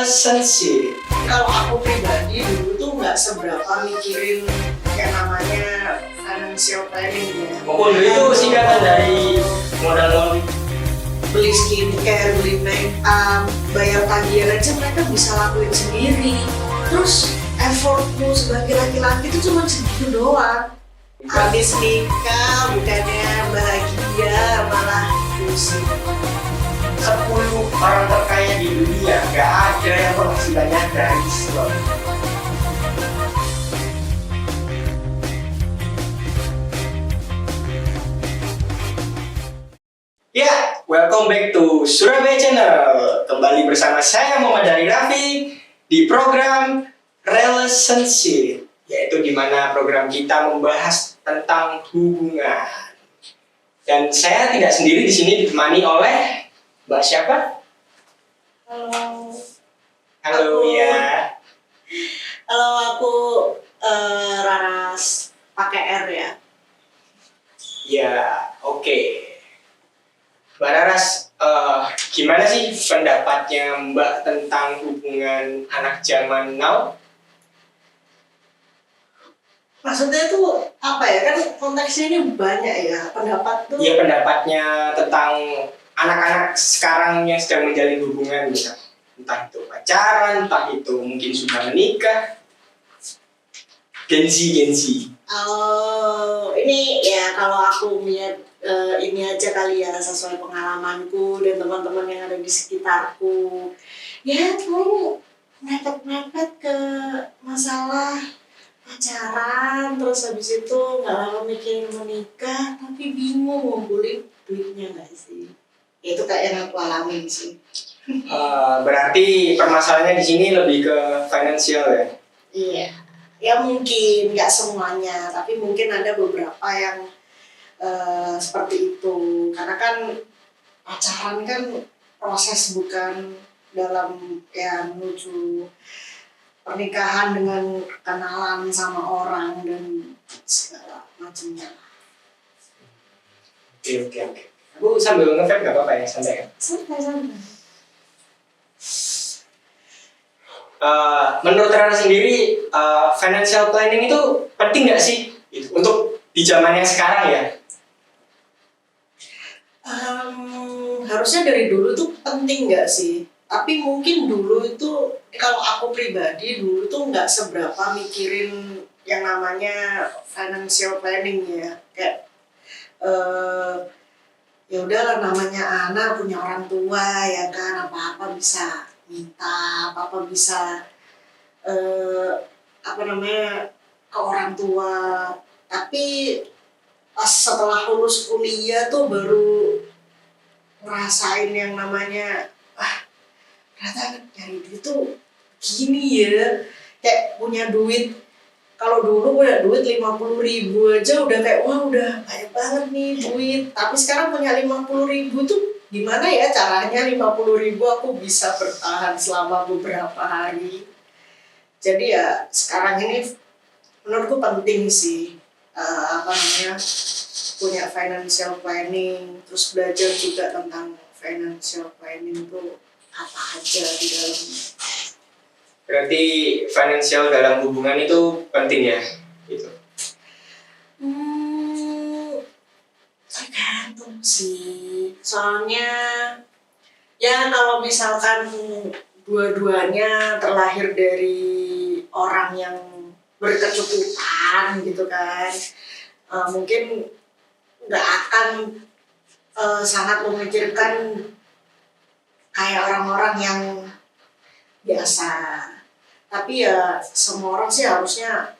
relationship. Kalau aku pribadi dulu tuh nggak seberapa mikirin yang namanya financial planning ya. Kondo itu singkatan dari modal Beli skincare, beli make up, bayar tagihan aja mereka bisa lakuin sendiri. Terus effortmu sebagai laki-laki itu cuma segitu doang. Habis nikah bukannya bahagia malah pusing. 10 orang terkaya di dunia, gak ada yang penghasilannya dari slot. Ya, welcome back to Surabaya Channel. Kembali bersama saya Muhammad Dari Raffi di program Relationship, yaitu di mana program kita membahas tentang hubungan. Dan saya tidak sendiri di sini, ditemani oleh Mbak siapa? Halo. Halo ya. Halo, aku Raras pakai R ya. Ya, oke. Mbak Raras, gimana sih pendapatnya Mbak tentang hubungan anak zaman now? Maksudnya tuh apa ya, kan konteksnya ini banyak ya pendapat tuh. Ya, pendapatnya tentang anak-anak sekarang yang sedang menjalin hubungan, misal entah itu pacaran, entah itu mungkin sudah menikah. Gen Z. Oh, ini ya kalau aku lihat ini aja kali ya, sesuai pengalamanku dan teman-teman yang ada di sekitarku. Ya, tuh mepet-mepet ke masalah pacaran, terus habis itu nggak lama mikirin menikah, tapi bingung ngumpulin duitnya nggak sih? Itu kayak yang aku alami sih. Berarti permasalahannya di sini lebih ke finansial ya? Iya, ya mungkin nggak semuanya, tapi mungkin ada beberapa yang seperti itu. Karena kan pacaran kan proses, bukan dalam ya menuju pernikahan dengan kenalan sama orang dan segala macamnya. Oke. Aku sambil nge-vape nggak apa-apa ya, santai kan? Santai. Menurut Rara sendiri, financial planning itu penting nggak sih untuk di zaman yang sekarang ya? Harusnya dari dulu tuh penting nggak sih? Tapi mungkin dulu itu, kalau aku pribadi dulu tuh nggak seberapa mikirin yang namanya financial planning ya. Kayak ya udahlah, namanya anak punya orang tua ya kan, apa-apa bisa minta, apa-apa bisa ke orang tua. Tapi pas setelah lulus kuliah tuh baru ngerasain yang namanya ternyata nyari duit tuh gini ya, kayak punya duit. Kalau dulu punya duit 50.000 aja udah kayak wah udah banyak banget nih duit. Tapi sekarang punya 50.000 tuh gimana ya caranya 50.000 aku bisa bertahan selama beberapa hari. Jadi ya sekarang ini menurutku penting sih punya financial planning, terus belajar juga tentang financial planning tuh apa aja di dalamnya. Berarti financial dalam hubungan itu penting ya? Gitu. Tergantung sih. Soalnya ya kalau misalkan dua-duanya terlahir dari orang yang berkecukupan gitu kan, mungkin nggak akan sangat memikirkan kayak orang-orang yang biasa. Tapi ya semua orang sih harusnya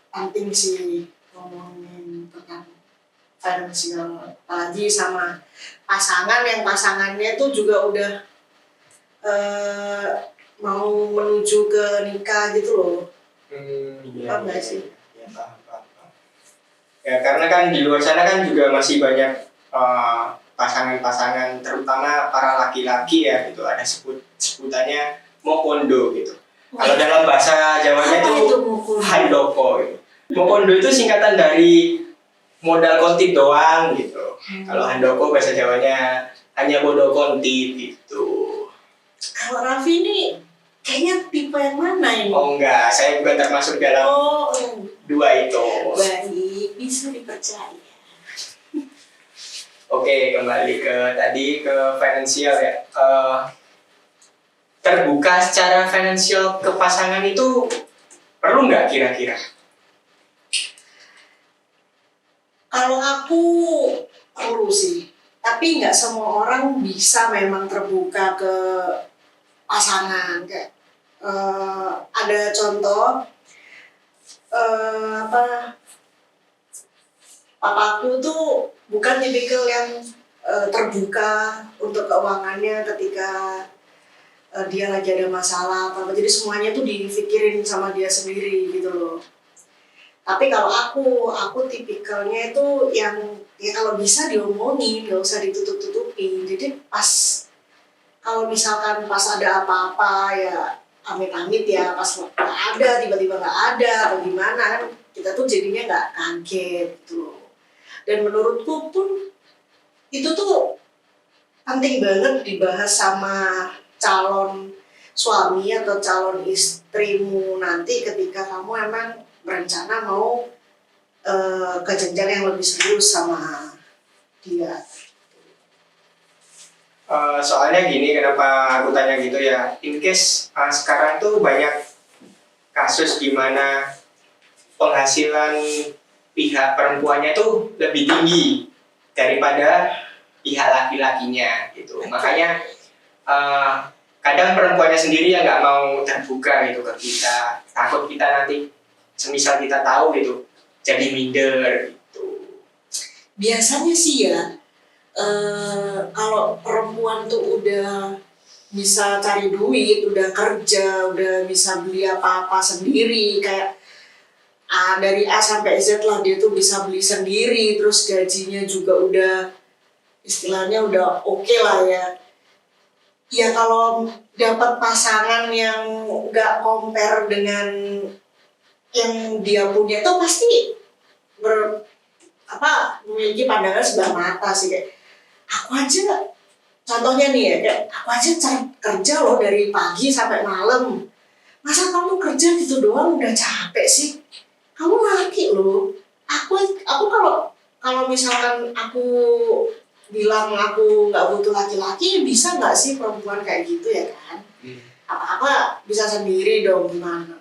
penting sih ngomongin tentang finansial, apalagi sama pasangan yang pasangannya tuh juga udah mau menuju ke nikah gitu loh. Paham nggak sih? Ya, paham. Ya, karena kan di luar sana kan juga masih banyak pasangan-pasangan, terutama para laki-laki ya gitu, ada sebutannya mokondo gitu. Kalau dalam bahasa Jawanya itu handoko gitu. Mokondo itu singkatan dari modal kontit doang gitu. Kalau handoko bahasa Jawanya hanya bodo kontit gitu. Kalau Raffi ini Kayaknya tipe yang mana ini? Oh enggak, saya bukan termasuk dalam Oh, dua itu. baik, bisa dipercaya. Oke, kembali ke tadi ke finansial ya. Terbuka secara finansial ke pasangan itu perlu nggak kira-kira? Kalau aku perlu sih, tapi nggak semua orang bisa memang terbuka ke pasangan. Kayak ada contoh, apa, papaku tuh bukan tipikal yang terbuka untuk keuangannya ketika dia lagi ada masalah apa, jadi semuanya tuh dipikirin sama dia sendiri gitu loh. Tapi kalau aku tipikalnya itu yang ya kalau bisa diomongin, nggak usah ditutup-tutupin. Jadi pas kalau misalkan pas ada apa-apa ya amit-amit ya, pas nggak ada tiba-tiba nggak ada atau gimana kan, kita tuh jadinya nggak kaget gitu loh. Dan menurutku pun itu tuh penting banget dibahas sama calon suami atau calon istrimu nanti ketika kamu emang berencana mau ke jenjang yang lebih serius sama dia. Soalnya gini, kenapa aku tanya gitu ya? In case sekarang tuh banyak kasus di mana penghasilan pihak perempuannya tuh lebih tinggi daripada pihak laki-lakinya gitu. Makanya kadang perempuannya sendiri yang nggak mau terbuka gitu ke kita, takut kita nanti semisal kita tahu gitu jadi minder gitu. Biasanya sih ya, kalau perempuan tuh udah bisa cari duit, udah kerja, udah bisa beli apa-apa sendiri, kayak dari A sampai Z lah, dia tuh bisa beli sendiri, terus gajinya juga udah istilahnya udah oke lah ya. Ya kalau dapat pasangan yang nggak compare dengan yang dia punya itu pasti memiliki pandangan sebelah mata sih. Kayak aku aja, contohnya nih ya, kayak aku aja kerja loh dari pagi sampai malam, masa kamu kerja gitu doang udah capek sih? Kamu laki loh. Aku kalau misalkan aku bilang aku nggak butuh laki-laki, bisa nggak sih perempuan kayak gitu ya kan? Apa-apa bisa sendiri dong, gimana?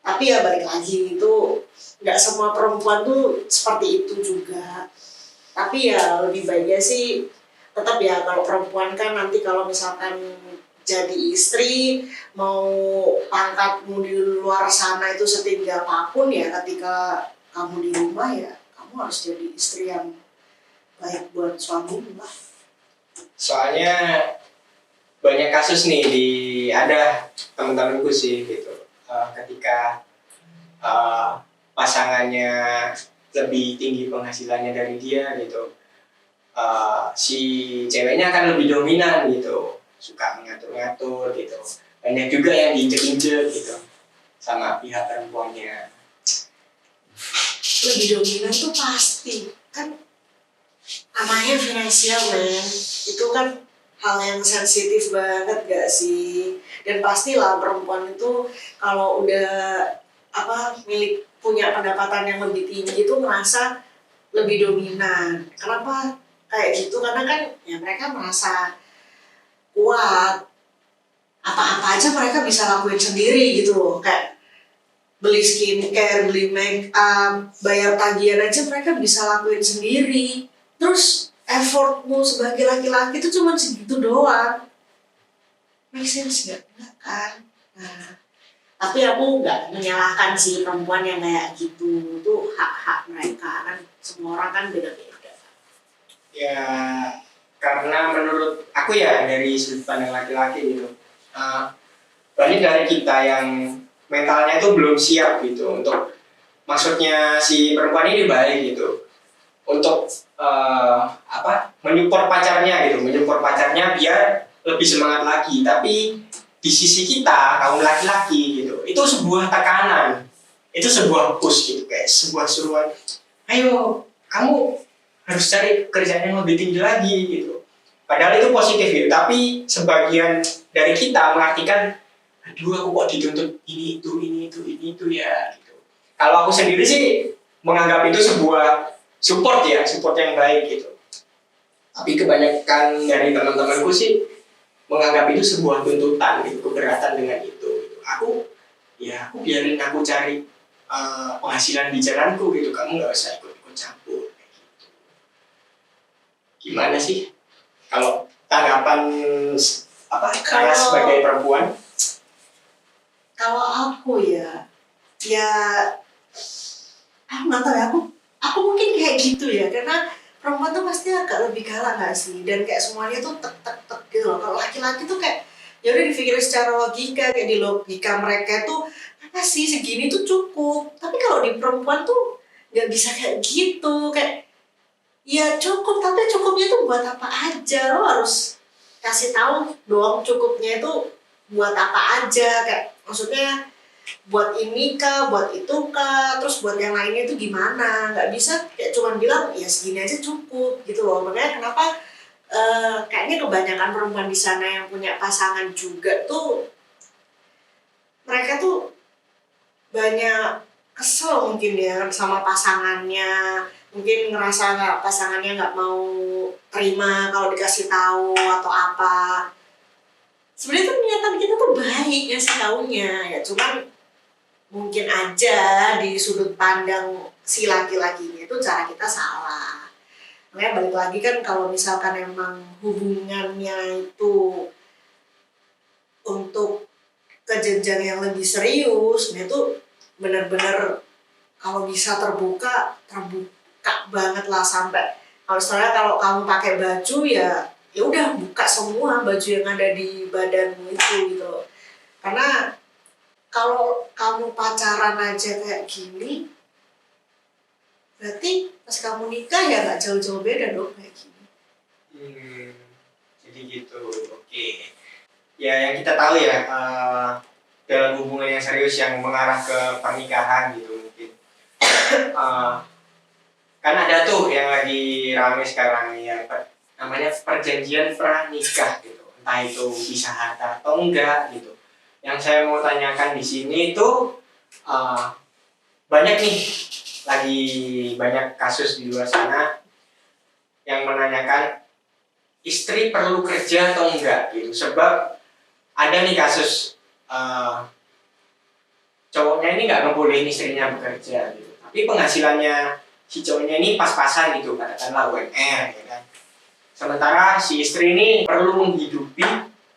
Tapi ya balik lagi, itu nggak semua perempuan tuh seperti itu juga. Tapi ya lebih baiknya sih tetap ya, kalau perempuan kan nanti kalau misalkan jadi istri, mau pangkatmu di luar sana itu setinggi apapun ya, ketika kamu di rumah ya kamu harus jadi istri yang baik buat suamimu lah. Soalnya banyak kasus nih ada teman-temanku sih gitu, ketika pasangannya lebih tinggi penghasilannya dari dia gitu, si ceweknya akan lebih dominan gitu, suka mengatur-ngatur gitu. Banyak juga yang diinjek-injek gitu sama pihak perempuannya. Lebih dominan tuh pasti kan, namanya finansial men, itu kan hal yang sensitif banget gak sih? Dan pastilah perempuan itu kalau udah punya pendapatan yang lebih tinggi itu merasa lebih dominan. Kenapa kayak gitu? Karena kan ya mereka merasa kuat, apa-apa aja mereka bisa lakuin sendiri gitu loh. Kayak beli skincare, beli make up, bayar tagihan aja mereka bisa lakuin sendiri. Terus effortmu sebagai laki-laki itu cuma segitu doang. Make sense gak? Enggak kan? Nah, tapi aku nggak menyalahkan sih perempuan yang kayak gitu. Itu hak-hak mereka kan, semua orang kan beda-beda. Ya karena menurut aku ya, dari sudut pandang laki-laki gitu, banyak dari kita yang mentalnya itu belum siap gitu untuk, maksudnya si perempuan ini baik gitu untuk menyupport pacarnya biar lebih semangat lagi. Tapi di sisi kita kaum laki-laki gitu, itu sebuah tekanan, itu sebuah push gitu, kayak sebuah suruhan, ayo kamu harus cari kerjaan yang lebih tinggi lagi gitu. Padahal itu positif gitu, tapi sebagian dari kita mengartikan, aduh aku kok dituntut ini itu ya gitu. Kalau aku sendiri sih menganggap itu sebuah support ya, support yang baik gitu. Tapi kebanyakan dari teman-temanku sih menganggap itu sebuah tuntutan gitu, keberatan dengan itu gitu. Aku biarin aku cari penghasilan di jalanku gitu, kamu nggak usah ikut-ikut campur kayak gitu. Gimana sih kalau tanggapan saya sebagai perempuan? Kalau aku ya aku nggak tahu ya, aku mungkin kayak gitu ya, karena perempuan tuh pasti agak lebih galak nggak sih, dan kayak semuanya tuh tek tek tek gitu loh. Kalau laki-laki tuh kayak ya udah dipikirin secara logika, kayak di logika mereka tuh apa sih, segini tuh cukup. Tapi kalau di perempuan tuh nggak bisa kayak gitu, kayak ya cukup, tapi cukupnya tuh buat apa aja, lo harus kasih tahu dong cukupnya itu buat apa aja, kayak maksudnya buat ini kah, buat itu kah, terus buat yang lainnya itu gimana. Nggak bisa kayak cuman bilang ya segini aja cukup gitu loh. Makanya kenapa kayaknya kebanyakan perempuan di sana yang punya pasangan juga tuh, mereka tuh banyak kesel mungkin ya sama pasangannya, mungkin ngerasa pasangannya nggak mau terima kalau dikasih tahu atau apa. Sebenarnya tuh niatan kita tuh baik ya sih taunya ya, cuman mungkin aja di sudut pandang si laki-lakinya itu cara kita salah. Makanya balik lagi kan, kalau misalkan emang hubungannya itu untuk ke jenjang yang lebih serius, nah itu benar-benar kalau bisa terbuka banget lah, sampai kalau misalnya kalau kamu pakai baju ya udah buka semua baju yang ada di badanmu itu gitu loh. Karena kalau kamu pacaran aja kayak gini, berarti pas kamu nikah ya nggak jauh-jauh beda dong kayak gini. Jadi gitu, oke. Ya yang kita tahu ya, dalam hubungan yang serius yang mengarah ke pernikahan gitu mungkin. Kan ada tuh yang lagi rame sekarang ya, namanya perjanjian pranikah gitu. Entah itu bisa harta atau enggak gitu. Yang saya mau tanyakan di sini tuh, banyak nih, lagi banyak kasus di luar sana yang menanyakan istri perlu kerja atau enggak gitu. Sebab ada nih kasus cowoknya ini nggak ngebolehin istrinya bekerja gitu, tapi penghasilannya si cowoknya ini pas-pasan gitu, katakanlah UMR ya kan. Sementara si istri ini perlu menghidupi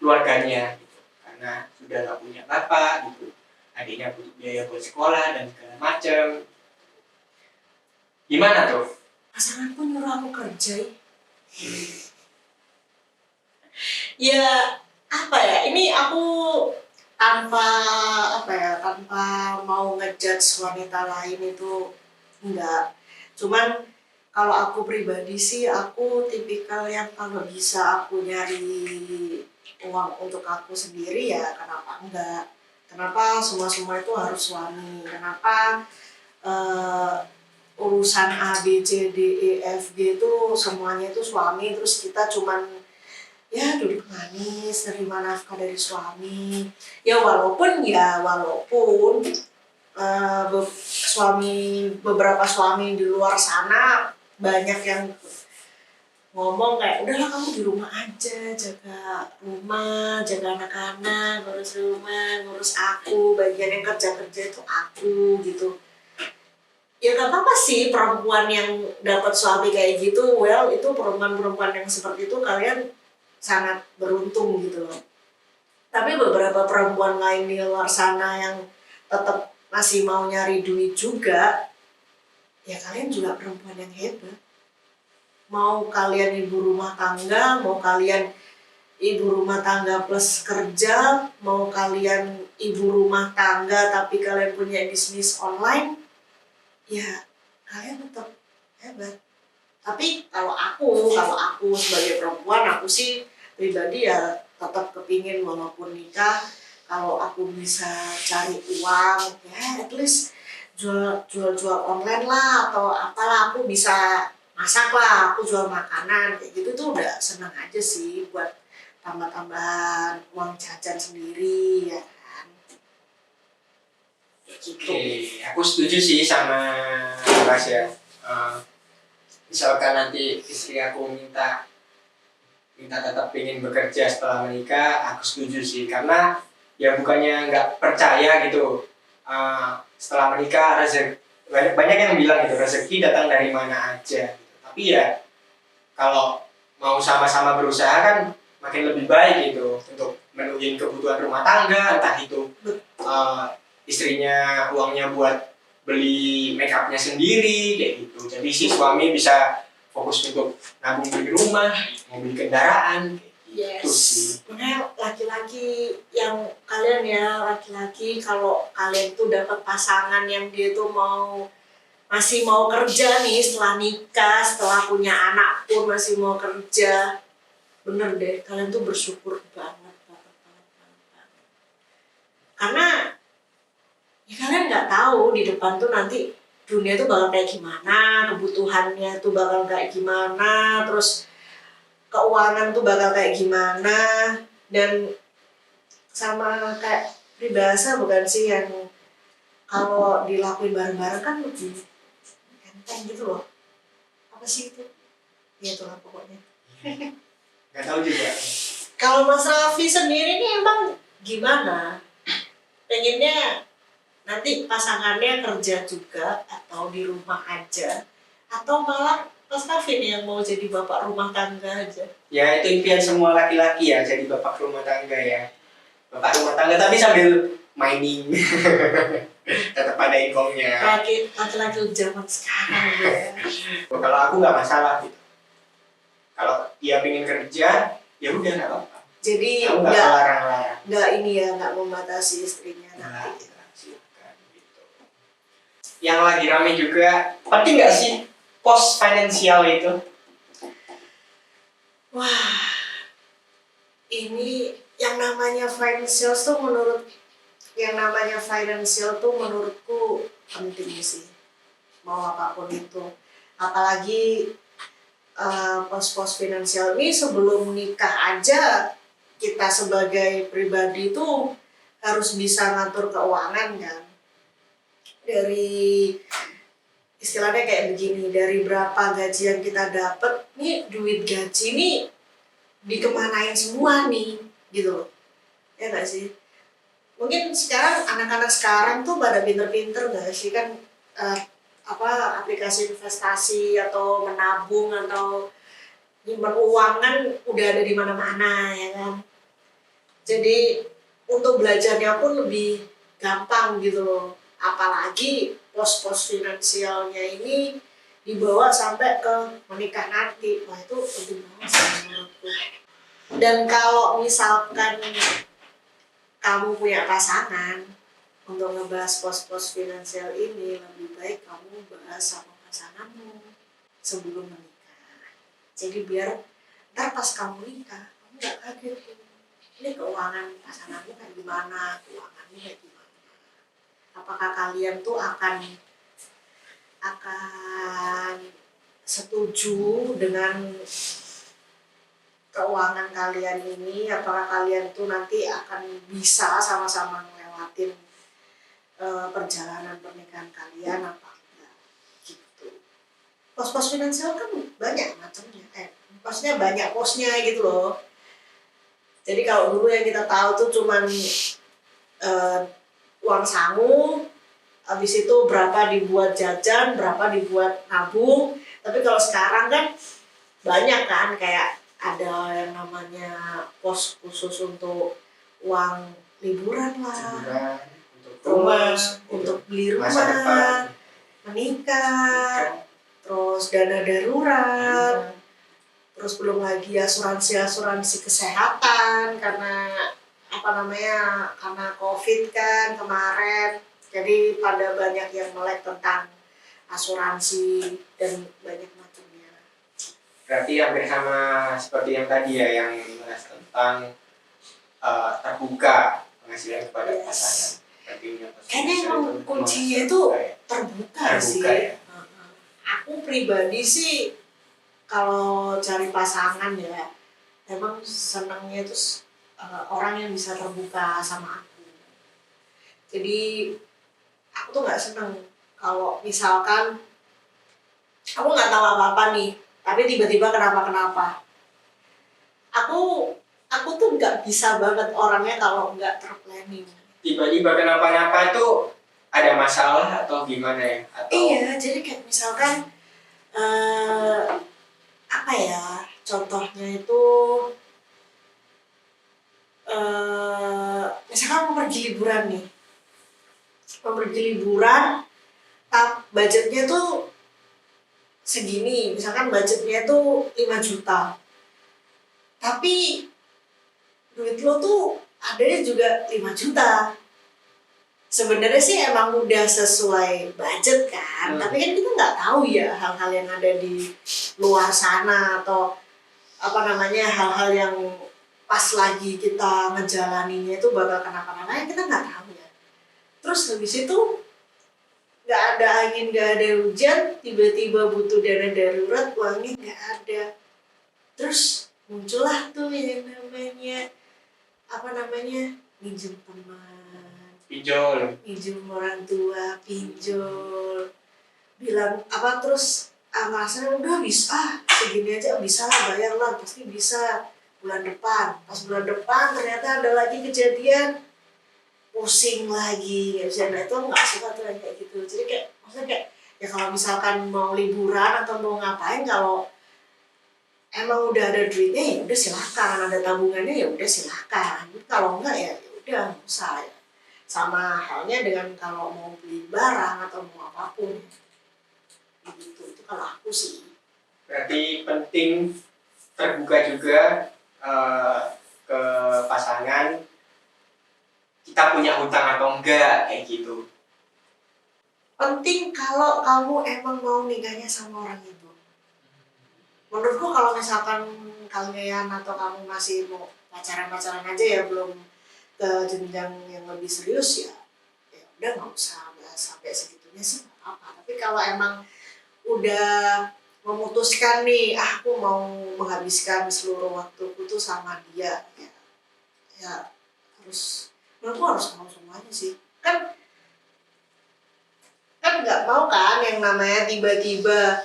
keluarganya gitu, karena sudah nggak punya bapak gitu, adiknya butuh biaya buat sekolah dan segala macem. Gimana tuh? Pasanganku nyuruh aku kerja. Ya apa ya, ini aku tanpa tanpa mau ngejudge wanita lain itu enggak. Cuman kalau aku pribadi sih, aku tipikal yang kalau bisa aku nyari uang untuk aku sendiri ya kenapa enggak. Kenapa semua itu harus suami? Kenapa urusan A, B, C, D, E, F, G itu semuanya itu suami, terus kita cuman ya duduk manis nerima nafkah dari suami. Walaupun beberapa suami di luar sana banyak yang ngomong kayak udahlah kamu di rumah aja, jaga rumah, jaga anak-anak, ngurus rumah, ngurus aku, bagian yang kerja-kerja itu aku gitu. Ya gak apa-apa sih perempuan yang dapat suami kayak gitu, itu perempuan-perempuan yang seperti itu kalian sangat beruntung gitu loh. Tapi beberapa perempuan lain di luar sana yang tetap masih mau nyari duit juga, ya kalian juga perempuan yang hebat. Mau kalian ibu rumah tangga, mau kalian ibu rumah tangga plus kerja, mau kalian ibu rumah tangga tapi kalian punya bisnis online, ya kalian tetap hebat. Tapi kalau aku sebagai perempuan, aku sih pribadi ya tetap kepingin walaupun nikah, kalau aku bisa cari uang ya at least jual online lah atau apalah, aku bisa masak lah, aku jual makanan kayak gitu tuh udah seneng aja sih buat tambah-tambahan uang jajan sendiri ya kan. Kayak gitu. Oke, aku setuju sih sama Mas ya. Eh, Misalkan nanti istri aku minta tetap ingin bekerja setelah menikah, aku setuju sih karena ya bukannya nggak percaya gitu. Setelah menikah banyak yang bilang gitu rezeki datang dari mana aja. Tapi ya kalau mau sama-sama berusaha kan makin lebih baik gitu untuk menuhin kebutuhan rumah tangga, entah itu eh, istrinya uangnya buat beli make upnya sendiri kayak gitu. Jadi si suami bisa fokus untuk nabung beli rumah, mau beli kendaraan kayak gitu sih. Makanya laki-laki yang kalian ya, laki-laki kalau kalian tuh dapat pasangan yang dia tuh masih mau kerja nih setelah nikah, setelah punya anak pun masih mau kerja. Bener deh, kalian tuh bersyukur banget. Karena ya kalian nggak tahu di depan tuh nanti dunia tuh bakal kayak gimana, kebutuhannya tuh bakal kayak gimana, terus keuangan tuh bakal kayak gimana, dan sama kayak peribahasa bukan sih yang kalau dilakuin bareng-bareng kan lebih enteng gitu loh. Apa sih itu? Ya itulah pokoknya. Nggak tahu juga. Kalau Mas Raffi sendiri nih emang gimana? Pengennya nanti pasangannya kerja juga atau di rumah aja? Atau malah Mas Raffi nih yang mau jadi bapak rumah tangga aja? Ya itu impian semua laki-laki ya, jadi bapak rumah tangga ya. Bapak rumah tangga tapi sambil mining. Tetap ada income-nya. Laki-laki zaman sekarang ya. Kalau aku nggak masalah gitu. Kalau dia pengen kerja, ya udah nggak apa-apa. Jadi Aku nggak larang-larang. nggak ini ya, nggak membatasi istrinya Nah, nanti. silakan gitu. Yang lagi rame juga, penting nggak sih pos finansial itu? Wah, ini yang namanya financial tuh menurutku penting sih, mau apapun itu. Apalagi pos-pos finansial ini sebelum nikah aja kita sebagai pribadi tuh harus bisa ngatur keuangan kan. Dari istilahnya kayak begini, dari berapa gaji yang kita dapat, nih duit gaji nih dikemanain semua nih, gitu loh. Ya nggak sih? Mungkin sekarang anak-anak sekarang tuh pada pinter-pinter nggak sih kan, aplikasi investasi atau menabung atau nyimpen uang kan udah ada di mana-mana ya kan. Jadi untuk belajarnya pun lebih gampang gitu loh. Apalagi pos-pos finansialnya ini dibawa sampai ke menikah nanti. Wah itu penting banget sih menurutku. Dan kalau misalkan kamu punya pasangan, untuk ngebahas pos-pos finansial ini lebih baik kamu bahas sama pasanganmu sebelum menikah. Jadi biar ntar pas kamu nikah, kamu gak kaget tuh. Ini keuangan pasanganmu kayak gimana, keuanganmu kayak gimana. Apakah kalian tuh akan setuju dengan keuangan kalian ini, apakah kalian tuh nanti akan bisa sama-sama ngelewatin perjalanan pernikahan kalian apa enggak gitu. Pos-pos finansial kan banyak macamnya, maksudnya banyak posnya gitu loh. Jadi kalau dulu yang kita tahu tuh cuman uang sangu, habis itu berapa dibuat jajan, berapa dibuat nabung. Tapi kalau sekarang kan banyak kan, kayak ada yang namanya pos khusus untuk uang liburan lah, terus untuk beli rumah, menikah, terus dana darurat, terus belum lagi asuransi kesehatan karena karena COVID kan kemarin. Jadi pada banyak yang melek tentang asuransi dan banyak macamnya. Berarti hampir sama seperti yang tadi ya, yang bahas tentang terbuka penghasilan kepada pasangan. Kayaknya emang kuncinya itu terbuka sih. Ya? Aku pribadi sih kalau cari pasangan ya, emang senangnya itu orang yang bisa terbuka sama aku. Jadi aku tuh nggak seneng kalau misalkan aku nggak tahu apa-apa nih, tapi tiba-tiba kenapa-kenapa. Aku tuh nggak bisa banget orangnya kalau nggak terplanning. Tiba-tiba kenapa-napa itu ada masalah atau gimana ya? Atau Iya, jadi kayak misalkan eh, apa ya? Contohnya itu misalkan mau pergi liburan nih, mau pergi liburan, budgetnya tuh segini, misalkan budgetnya tuh 5 juta, tapi duit lo tuh adanya juga 5 juta. Sebenarnya sih emang udah sesuai budget kan, tapi kan kita nggak tahu ya hal-hal yang ada di luar sana atau apa namanya hal-hal yang pas lagi kita ngejalaninnya itu bakal kenapa-napa ya kita nggak tahu ya. Terus habis itu nggak ada angin, nggak ada hujan, tiba-tiba butuh dana darurat, uangnya nggak ada. Terus muncullah tuh yang namanya minjem teman, pinjol orang tua, pinjol, bilang apa terus alasannya udah bisa segini aja bisa lah, bayar lah pasti bisa bulan depan. Pas bulan depan ternyata ada lagi kejadian, pusing lagi nggak bisa. Nah itu nggak suka tuh kayak gitu. Jadi kayak maksudnya kayak ya kalau misalkan mau liburan atau mau ngapain, kalau emang udah ada duitnya ya udah silahkan, ada tabungannya ya udah silahkan. Kalau enggak ya udah nggak usah ya. Sama halnya dengan kalau mau beli barang atau mau apapun gitu. Itu kalau aku sih. berarti penting terbuka juga ke pasangan, kita punya hutang atau enggak kayak gitu. Penting kalau kamu emang mau nikahnya sama orang itu. Menurutku kalau misalkan kalian atau kamu masih mau pacaran-pacaran aja ya, belum ke jenjang yang lebih serius ya udah nggak usah bahas sampai segitunya sih nggak apa. Tapi kalau emang udah memutuskan nih, aku mau menghabiskan seluruh waktuku tuh sama dia ya menurutku harus mau semuanya sih. Kan nggak mau kan yang namanya tiba-tiba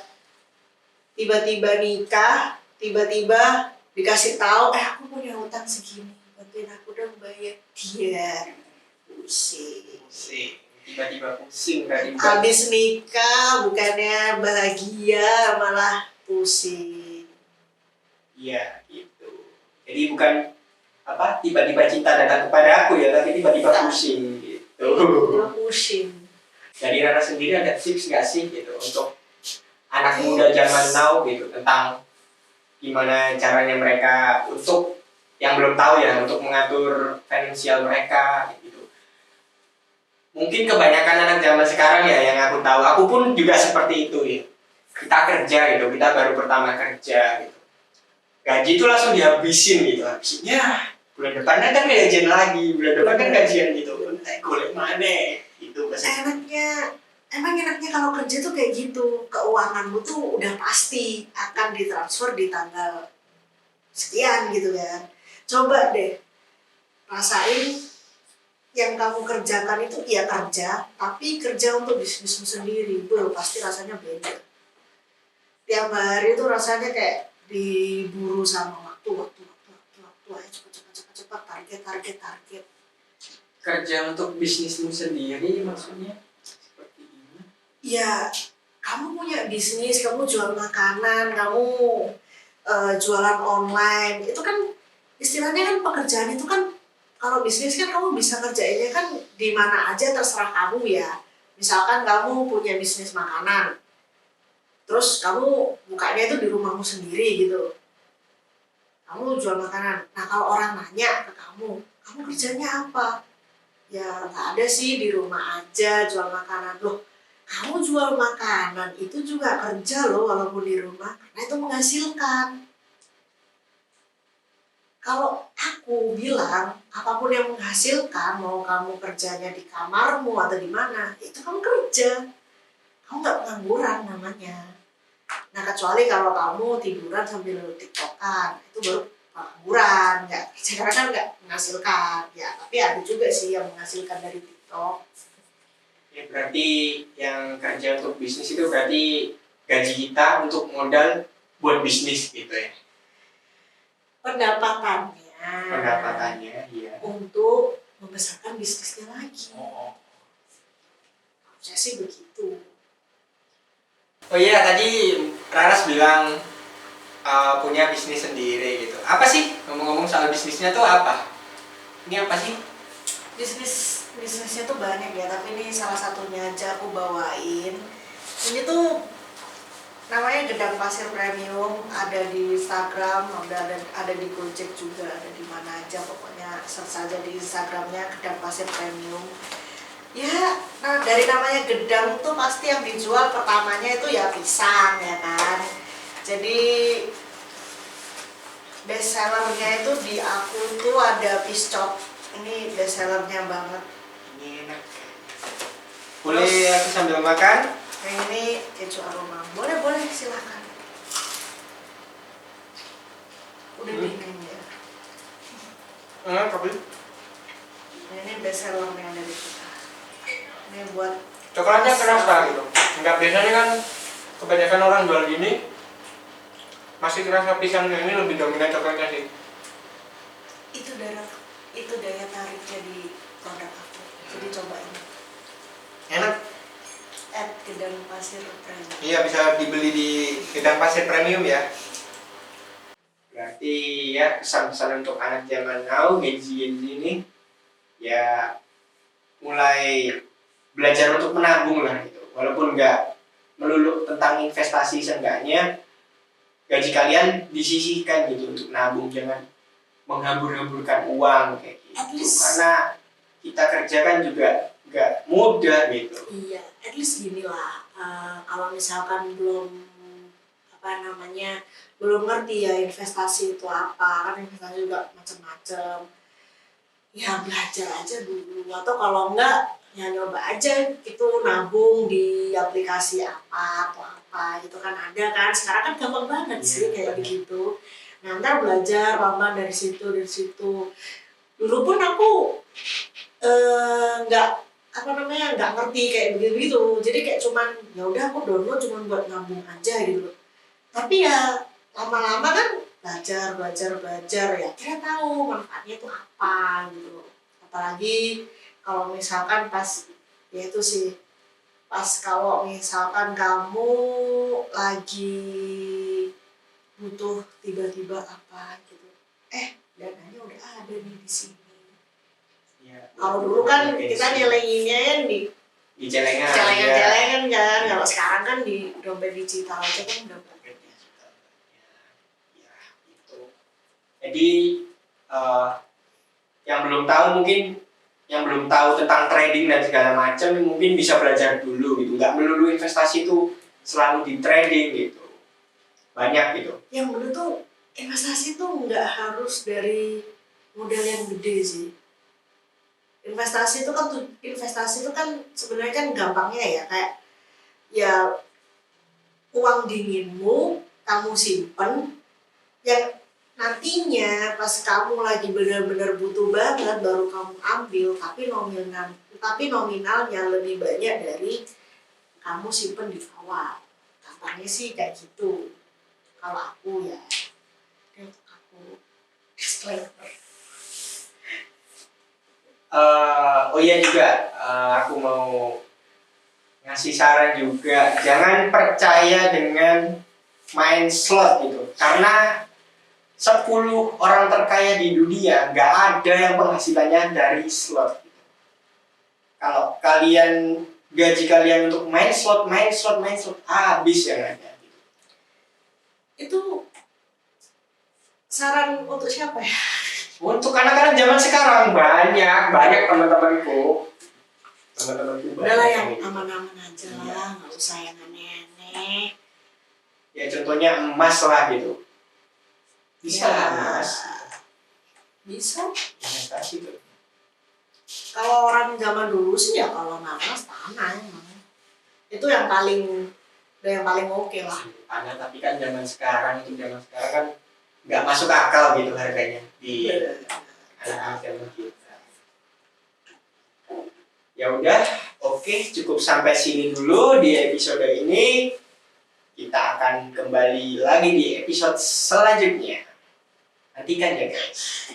nikah, tiba-tiba dikasih tahu aku punya utang segini, bantuin aku dong bayar. Dia pusing. Tiba-tiba pusing tadi. Habis nikah bukannya bahagia malah pusing. Iya gitu. Jadi bukan apa tiba-tiba cinta datang kepada aku ya, tapi tiba-tiba pusing gitu. Pusing. Dari Rara sendiri ada tips nggak sih gitu untuk anak muda zaman now gitu tentang gimana caranya mereka untuk yang belum tahu ya untuk mengatur finansial mereka gitu. Mungkin kebanyakan anak zaman sekarang ya yang aku tahu, aku pun juga seperti itu ya. Kita kerja gitu, kita baru pertama kerja gitu. Gaji itu langsung dihabisin gitu, habisnya bulan depan kan gajian lagi, bulan depan kan gajian gitu. Golek mana gitu Enaknya kalau kerja tuh kayak gitu, keuanganmu tuh udah pasti akan ditransfer di tanggal sekian gitu kan. Coba deh rasain yang kamu kerjakan itu ya kerja, tapi kerja untuk bisnismu sendiri, pasti rasanya beda. Tiap hari tuh rasanya kayak diburu sama waktu, ayo cepet, target. kerja untuk bisnismu sendiri maksudnya seperti ini. Ya, kamu punya bisnis, kamu jual makanan, kamu jualan online, itu kan istilahnya kan pekerjaan itu kan. Kalau bisnis kan kamu bisa kerjainnya kan di mana aja terserah kamu ya. Misalkan kamu punya bisnis makanan, terus kamu bukanya itu di rumahmu sendiri gitu. Kamu jual makanan. Nah kalau orang nanya ke kamu kerjanya apa? Ya nggak ada sih, di rumah aja jual makanan. Loh, kamu jual makanan itu juga kerja loh walaupun di rumah, karena itu menghasilkan. Kalau aku bilang, apapun yang menghasilkan, mau kamu kerjanya di kamarmu atau di mana, itu kamu kerja. Kamu nggak pengangguran namanya. Nah kecuali kalau kamu tiduran sambil tiktokan, itu baru pengangguran, nggak kerja karena kan nggak menghasilkan. Ya tapi ada juga sih yang menghasilkan dari TikTok. Ya, berarti yang kerja untuk bisnis itu berarti gaji kita untuk modal buat bisnis gitu ya. Pendapatannya Iya. untuk membesarkan bisnisnya lagi. Oh. Saya sih begitu. Oh iya, tadi Raras bilang punya bisnis sendiri gitu. Apa sih ngomong-ngomong soal bisnisnya tuh apa? Ini apa sih? Bisnisnya tuh banyak ya, tapi ini salah satunya aja aku bawain. Ini tuh namanya Gedang Pasir Premium, ada di Instagram, ada di Gojek juga, ada di mana aja pokoknya search saja di Instagramnya Gedang Pasir Premium. Ya, nah dari namanya gedang tuh pasti yang dijual pertamanya itu ya pisang ya kan. Jadi best sellernya itu di aku tuh ada piscok. Ini best sellernya banget. Ini enak. Boleh aku sambil makan? Yang ini keju aroma. Boleh silakan. Udah dingin ya. Tapi Nah, ini best sellernya dari kita. Ini buat coklatnya kerasa gitu. Enggak, biasanya kan kebanyakan orang jual gini masih kerasa pisangnya, ini lebih dominan coklatnya sih. Itu daya tariknya di produk aku. Jadi cobain. Enak. Gedang Pasir Premium. Iya, bisa dibeli di Gedang Pasir Premium ya. Berarti ya pesan-pesan untuk anak zaman now, Gen Z ini ya mulai belajar untuk menabung lah gitu. Walaupun nggak melulu tentang investasi, seenggaknya gaji kalian disisihkan gitu untuk nabung, jangan menghambur-hamburkan uang kayak gitu. Karena kita kerja kan juga nggak mudah gitu. Iya, at least gini lah. Kalau misalkan belum ngerti ya investasi itu apa, kan investasi juga macam-macam. Ya belajar aja dulu, atau kalau enggak ya nyoba aja gitu nabung di aplikasi apa atau apa gitu kan ada kan. Sekarang kan gampang banget sih kayak begitu. Nah, ntar belajar mama dari situ. Dulu pun aku nggak nggak ngerti kayak begitu. Jadi kayak cuman ya udah aku download cuman buat nabung aja gitu. Tapi ya lama-lama kan belajar ya kira tahu manfaatnya itu apa gitu. Apalagi kalau misalkan pas ya itu sih pas kalau misalkan kamu lagi butuh tiba-tiba apa gitu. Dananya udah ada nih di sini. Ya, Kalau dulu kan kita nyelenginnya kan di celengan kan. Kalau sekarang kan di dompet digital aja kan udah banyak. Ya, itu. Jadi yang belum tahu tentang trading dan segala macam mungkin bisa belajar dulu gitu. Nggak melulu investasi itu selalu di trading gitu. Banyak gitu. Yang bener tuh investasi tuh nggak harus dari modal yang gede sih. Investasi itu kan sebenarnya kan gampangnya ya kayak ya uang dinginmu kamu simpen yang nantinya pas kamu lagi benar-benar butuh banget baru kamu ambil, tapi nominalnya lebih banyak dari kamu simpen di awal. Gampangnya sih kayak gitu. Kalau aku ya, untuk aku disclaimer. Oh iya juga, aku mau ngasih saran juga, jangan percaya dengan main slot gitu, karena 10 orang terkaya di dunia nggak ada yang penghasilannya dari slot gitu. Kalau gaji kalian untuk main slot habis ya aja gitu. Itu saran untuk siapa ya? Untuk anak-anak zaman sekarang banyak teman-temanku Udahlah yang aman-aman aja lah, nggak usah yang aneh-aneh. Ya contohnya emas lah gitu, bisa lah emas, bisa investasi tuh. kalau orang zaman dulu sih ya kalau nggak emas tanah emang itu yang paling udah yang paling oke lah. Karena tapi kan zaman sekarang kan nggak masuk akal gitu harganya di anak-anak zaman kita. Ya udah, oke, cukup sampai sini dulu di episode ini. Kita akan kembali lagi di episode selanjutnya. Nantikan ya guys.